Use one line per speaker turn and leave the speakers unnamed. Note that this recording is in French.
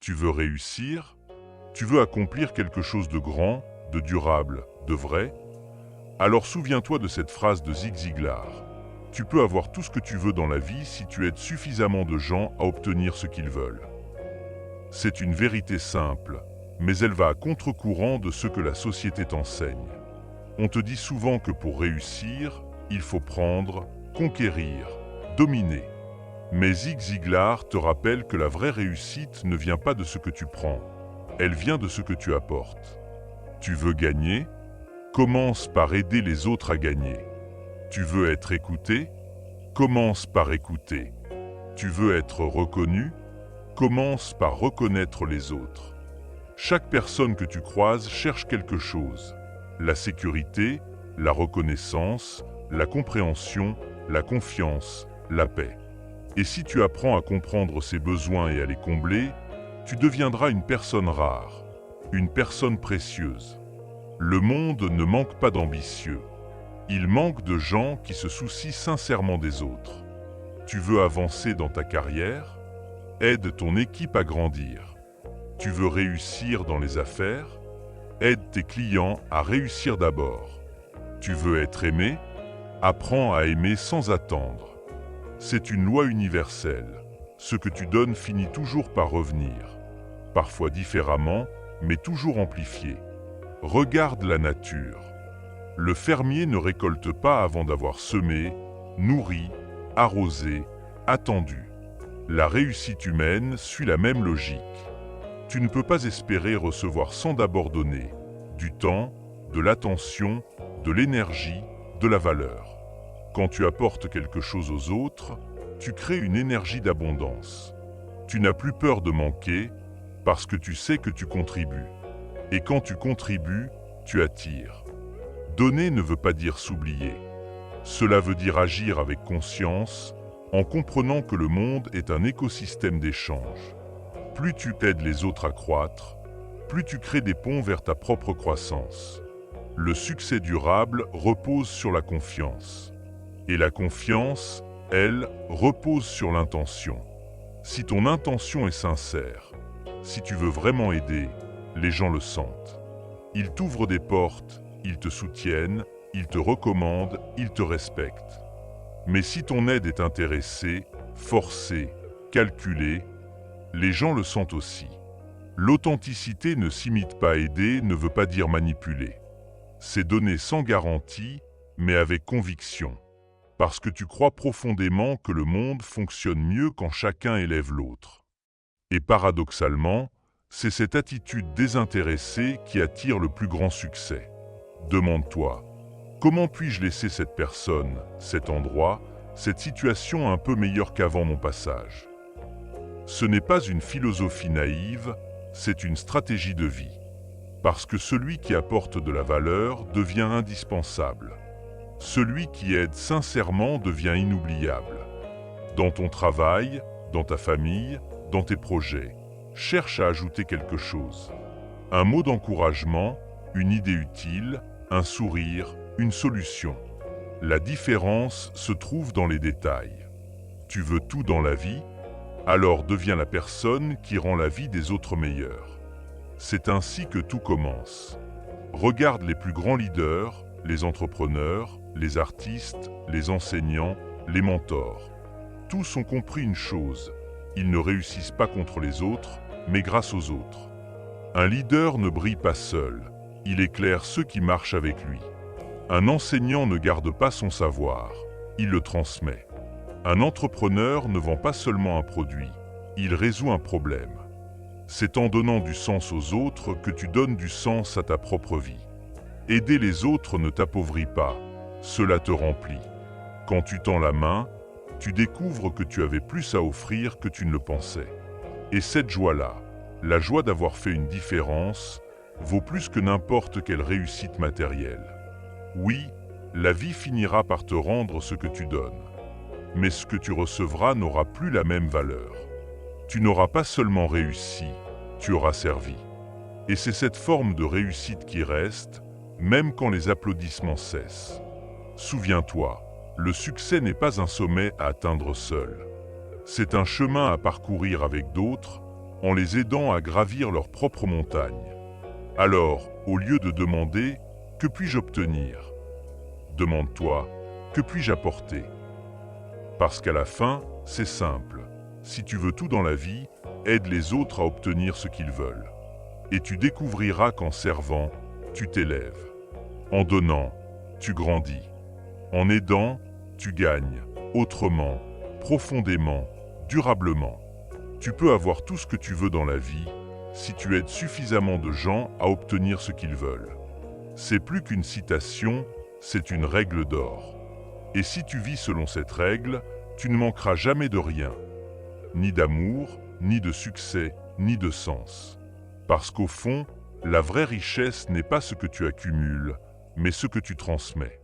Tu veux réussir? Tu veux accomplir quelque chose de grand, de durable, de vrai? Alors souviens-toi de cette phrase de Zig Ziglar. Tu peux avoir tout ce que tu veux dans la vie si tu aides suffisamment de gens à obtenir ce qu'ils veulent. C'est une vérité simple, mais elle va à contre-courant de ce que la société t'enseigne. On te dit souvent que pour réussir, il faut prendre, conquérir, dominer. Mais Zig Ziglar te rappelle que la vraie réussite ne vient pas de ce que tu prends, elle vient de ce que tu apportes. Tu veux gagner? Commence par aider les autres à gagner. Tu veux être écouté? Commence par écouter. Tu veux être reconnu? Commence par reconnaître les autres. Chaque personne que tu croises cherche quelque chose. La sécurité, la reconnaissance, la compréhension, la confiance, la paix. Et si tu apprends à comprendre ces besoins et à les combler, tu deviendras une personne rare, une personne précieuse. Le monde ne manque pas d'ambitieux. Il manque de gens qui se soucient sincèrement des autres. Tu veux avancer dans ta carrière? Aide ton équipe à grandir. Tu veux réussir dans les affaires? Aide tes clients à réussir d'abord. Tu veux être aimé? Apprends à aimer sans attendre. C'est une loi universelle. Ce que tu donnes finit toujours par revenir. Parfois différemment, mais toujours amplifié. Regarde la nature. Le fermier ne récolte pas avant d'avoir semé, nourri, arrosé, attendu. La réussite humaine suit la même logique. Tu ne peux pas espérer recevoir sans d'abord donner du temps, de l'attention, de l'énergie, de la valeur. Quand tu apportes quelque chose aux autres, tu crées une énergie d'abondance. Tu n'as plus peur de manquer parce que tu sais que tu contribues. Et quand tu contribues, tu attires. Donner ne veut pas dire s'oublier. Cela veut dire agir avec conscience, en comprenant que le monde est un écosystème d'échange. Plus tu aides les autres à croître, plus tu crées des ponts vers ta propre croissance. Le succès durable repose sur la confiance. Et la confiance, elle, repose sur l'intention. Si ton intention est sincère, si tu veux vraiment aider, les gens le sentent. Ils t'ouvrent des portes, ils te soutiennent, ils te recommandent, ils te respectent. Mais si ton aide est intéressée, forcée, calculée, les gens le sentent aussi. L'authenticité ne s'imite pas aider, ne veut pas dire manipuler. C'est donner sans garantie, mais avec conviction. Parce que tu crois profondément que le monde fonctionne mieux quand chacun élève l'autre. Et paradoxalement, c'est cette attitude désintéressée qui attire le plus grand succès. Demande-toi, comment puis-je laisser cette personne, cet endroit, cette situation un peu meilleure qu'avant mon passage? Ce n'est pas une philosophie naïve, c'est une stratégie de vie. Parce que celui qui apporte de la valeur devient indispensable. Celui qui aide sincèrement devient inoubliable. Dans ton travail, dans ta famille, dans tes projets, cherche à ajouter quelque chose. Un mot d'encouragement, une idée utile, un sourire, une solution. La différence se trouve dans les détails. Tu veux tout dans la vie? Alors deviens la personne qui rend la vie des autres meilleure. C'est ainsi que tout commence. Regarde les plus grands leaders, les entrepreneurs, les artistes, les enseignants, les mentors. Tous ont compris une chose, ils ne réussissent pas contre les autres, mais grâce aux autres. Un leader ne brille pas seul, il éclaire ceux qui marchent avec lui. Un enseignant ne garde pas son savoir, il le transmet. Un entrepreneur ne vend pas seulement un produit, il résout un problème. C'est en donnant du sens aux autres que tu donnes du sens à ta propre vie. Aider les autres ne t'appauvrit pas, cela te remplit. Quand tu tends la main, tu découvres que tu avais plus à offrir que tu ne le pensais. Et cette joie-là, la joie d'avoir fait une différence, vaut plus que n'importe quelle réussite matérielle. Oui, la vie finira par te rendre ce que tu donnes. Mais ce que tu recevras n'aura plus la même valeur. Tu n'auras pas seulement réussi, tu auras servi. Et c'est cette forme de réussite qui reste, même quand les applaudissements cessent. Souviens-toi, le succès n'est pas un sommet à atteindre seul. C'est un chemin à parcourir avec d'autres, en les aidant à gravir leur propre montagne. Alors, au lieu de demander « Que puis-je obtenir ?», demande-toi « Que puis-je apporter ?» Parce qu'à la fin, c'est simple. Si tu veux tout dans la vie, aide les autres à obtenir ce qu'ils veulent. Et tu découvriras qu'en servant, tu t'élèves. En donnant, tu grandis. En aidant, tu gagnes, autrement, profondément, durablement. Tu peux avoir tout ce que tu veux dans la vie si tu aides suffisamment de gens à obtenir ce qu'ils veulent. C'est plus qu'une citation, c'est une règle d'or. Et si tu vis selon cette règle, tu ne manqueras jamais de rien. Ni d'amour, ni de succès, ni de sens. Parce qu'au fond, la vraie richesse n'est pas ce que tu accumules, mais ce que tu transmets.